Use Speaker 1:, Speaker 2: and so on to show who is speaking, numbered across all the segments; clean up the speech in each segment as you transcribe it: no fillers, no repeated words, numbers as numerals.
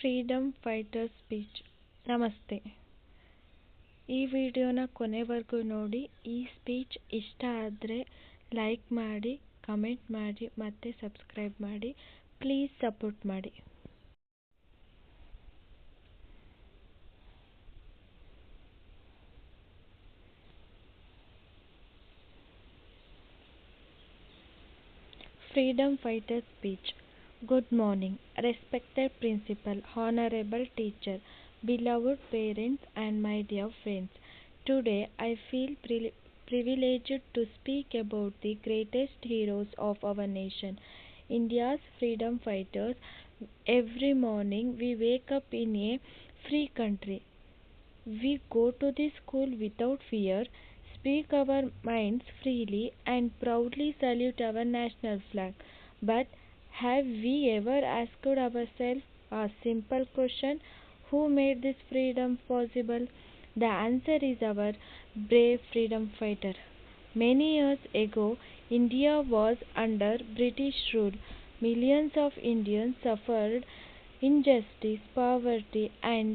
Speaker 1: Freedom fighter speech. ನಮಸ್ತೆ. ಈ ವಿಡಿಯೋನ ಕೊನೆವರೆಗೂ ನೋಡಿ. ಈ ಸ್ಪೀಚ್ ಇಷ್ಟ ಆದರೆ ಲೈಕ್ ಮಾಡಿ, ಕಮೆಂಟ್ ಮಾಡಿ ಮತ್ತು ಸಬ್ಸ್ಕ್ರೈಬ್ ಮಾಡಿ. ಪ್ಲೀಸ್ ಸಪೋರ್ಟ್ ಮಾಡಿ. Freedom Fighter Speech. Good morning, respected principal, honorable teacher, beloved parents and my dear friends. Today I feel privileged to speak about the greatest heroes of our nation, India's freedom fighters. Every morning we wake up in a free country. We go to the school without fear, speak our minds freely, and proudly salute our national flag. But have we ever asked ourselves a simple question: who made this freedom possible? The answer is our brave freedom fighter. Many years ago, India was under British rule. Millions of Indians suffered injustice, poverty, and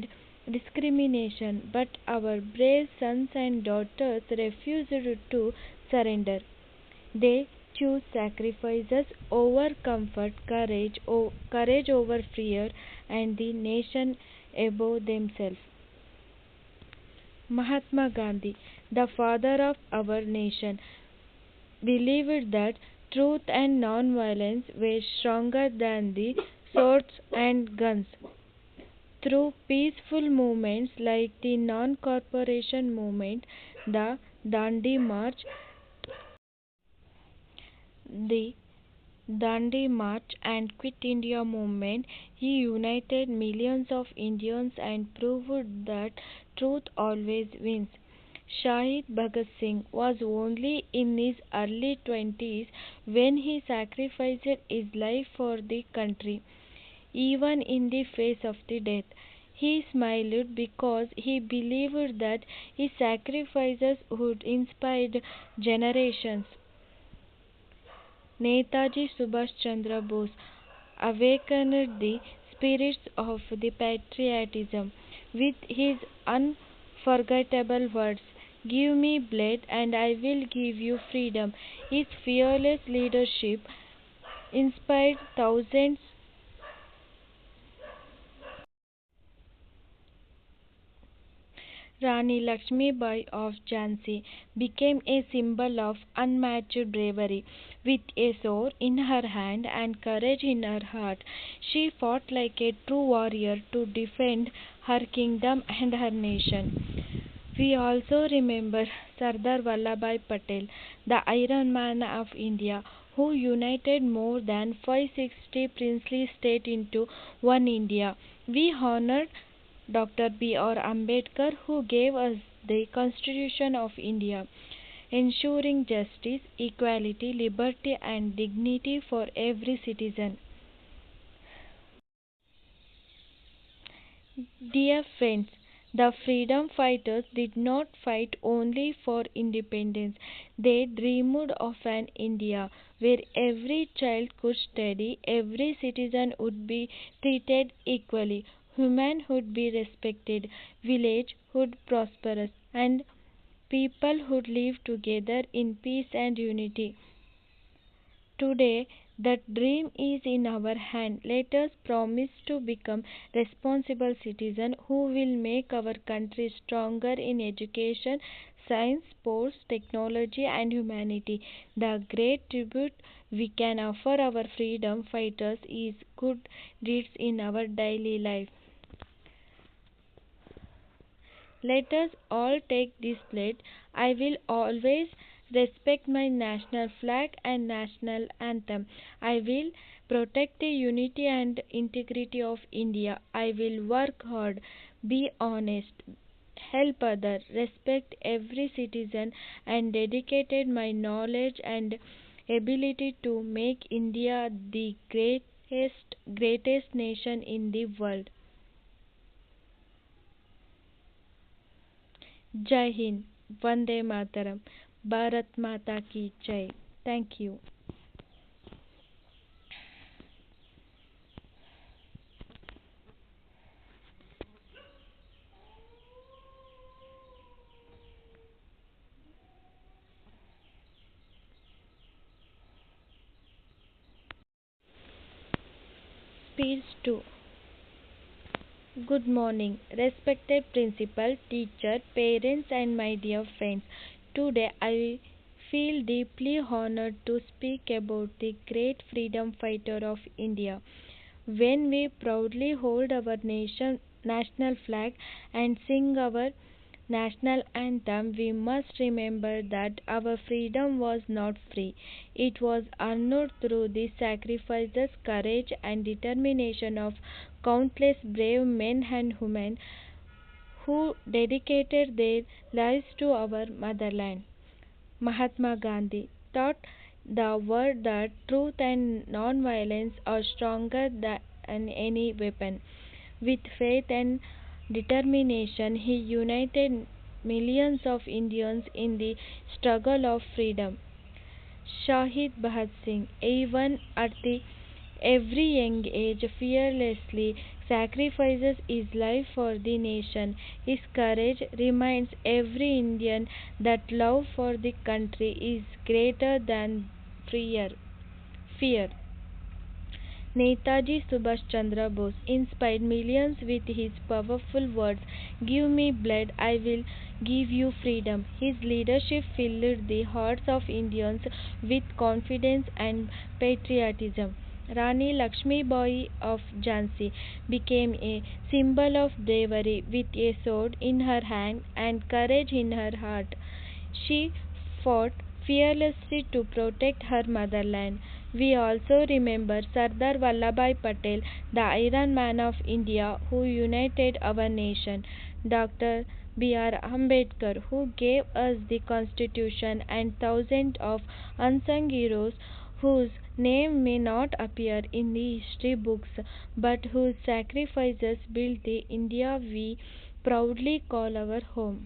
Speaker 1: discrimination, but our brave sons and daughters refused to surrender. They chose sacrifices over comfort, courage over fear, and the nation above themselves. Mahatma Gandhi, the father of our nation, believed that truth and non-violence were stronger than the swords and guns. Through peaceful movements like the non-cooperation movement, the Dandi March and Quit India movement, he united millions of Indians and proved that truth always wins. Shahid Bhagat Singh was only in his early 20s when he sacrificed his life for the country. Even in the face of the death, he smiled because he believed that his sacrifices would inspire generations. Netaji Subhash Chandra Bose awakened the spirits of the patriotism with his unforgettable words: "Give me blood and I will give you freedom." His fearless leadership inspired thousands. Rani Lakshmibai of Jhansi became a symbol of unmatched bravery. With a sword in her hand and courage in her heart, she fought like a true warrior to defend her kingdom and her nation. We also remember Sardar Vallabhbhai Patel, the Iron Man of India, who united more than 560 princely states into one India. We honor Dr. B.R. Ambedkar, who gave us the Constitution of India, ensuring justice, equality, liberty, and dignity for every citizen. Dear friends, the freedom fighters did not fight only for independence. They dreamed of an India where every child could study, every citizen would be treated equally, women would be respected, village would prosper, and people would live together in peace and unity. Today, that dream is in our hand. Let us promise to become responsible citizens who will make our country stronger in education, science, sports, technology, and humanity. The great tribute we can offer our freedom fighters is good deeds in our daily life. Let us all take this pledge. I will always respect my national flag and national anthem. I will protect the unity and integrity of India. I will work hard, be honest, help others, respect every citizen, and dedicated my knowledge and ability to make India the greatest nation in the world. Jai Hind, Vande Mataram, Bharat Mata Ki Jai. Thank you. Speech 2. Good morning, respected principal, teacher, parents, and my dear friends. Today I feel deeply honored to speak about the great freedom fighter of India. When we proudly hold our national flag and sing our national anthem, we must remember that our freedom was not free. It was earned through the sacrifices, courage, and determination of countless brave men and women who dedicated their lives to our motherland. Mahatma Gandhi taught the world that truth and non-violence are stronger than any weapon. With faith and determination, he united millions of Indians in the struggle of freedom. Shahid Bhagat Singh, even at the every young age, fearlessly sacrifices his life for the nation. His courage reminds every Indian that love for the country is greater than fear. Fear. Netaji Subhash Chandra Bose inspired millions with his powerful words, "Give me blood, I will give you freedom." His leadership filled the hearts of Indians with confidence and patriotism. Rani Lakshmi Bai of Jhansi became a symbol of bravery with a sword in her hand and courage in her heart. She fought fearlessly to protect her motherland. We also remember Sardar Vallabhbhai Patel, the Iron Man of India, who united our nation. Dr. B.R. Ambedkar, who gave us the Constitution, and thousands of unsung heroes whose name may not appear in the history books, but whose sacrifices built the India we proudly call our home.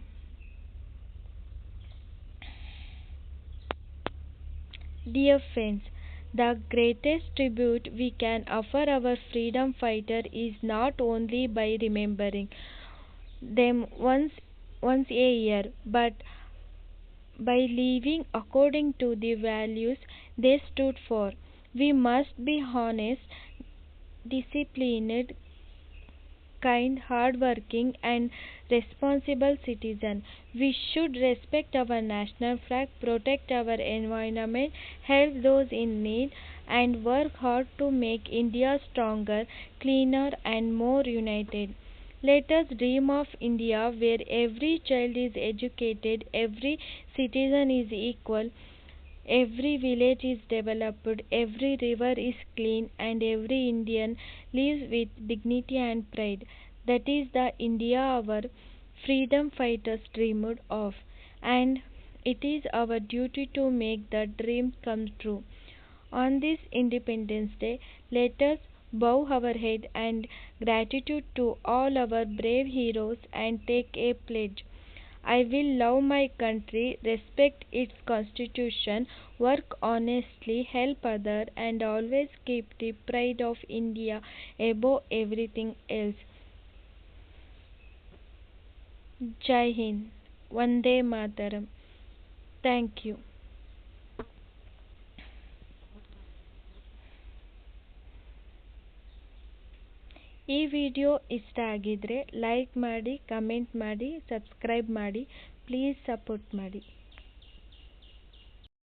Speaker 1: Dear friends, the greatest tribute we can offer our freedom fighter is not only by remembering them once a year, but by living according to the values they stood for. We must be honest, disciplined, kind, hardworking, and responsible citizen. We should respect our national flag, protect our environment, help those in need, and work hard to make India stronger, cleaner, and more united. Let us dream of India where every child is educated, every citizen is equal, every village is developed, every river is clean, and every Indian lives with dignity and pride. That is the India our freedom fighters dreamed of, and it is our duty to make the dream come true. On this Independence Day, let us bow our head and gratitude to all our brave heroes and take a pledge. I will love my country, respect its constitution, work honestly, help others, and always keep the pride of India above everything else. Jai Hind. Vande Mataram. Thank you. ಈ video ಇಷ್ಟ ಆಗಿದ್ರೆ like ಮಾಡಿ, comment ಮಾಡಿ, subscribe ಮಾಡಿ, please support ಮಾಡಿ.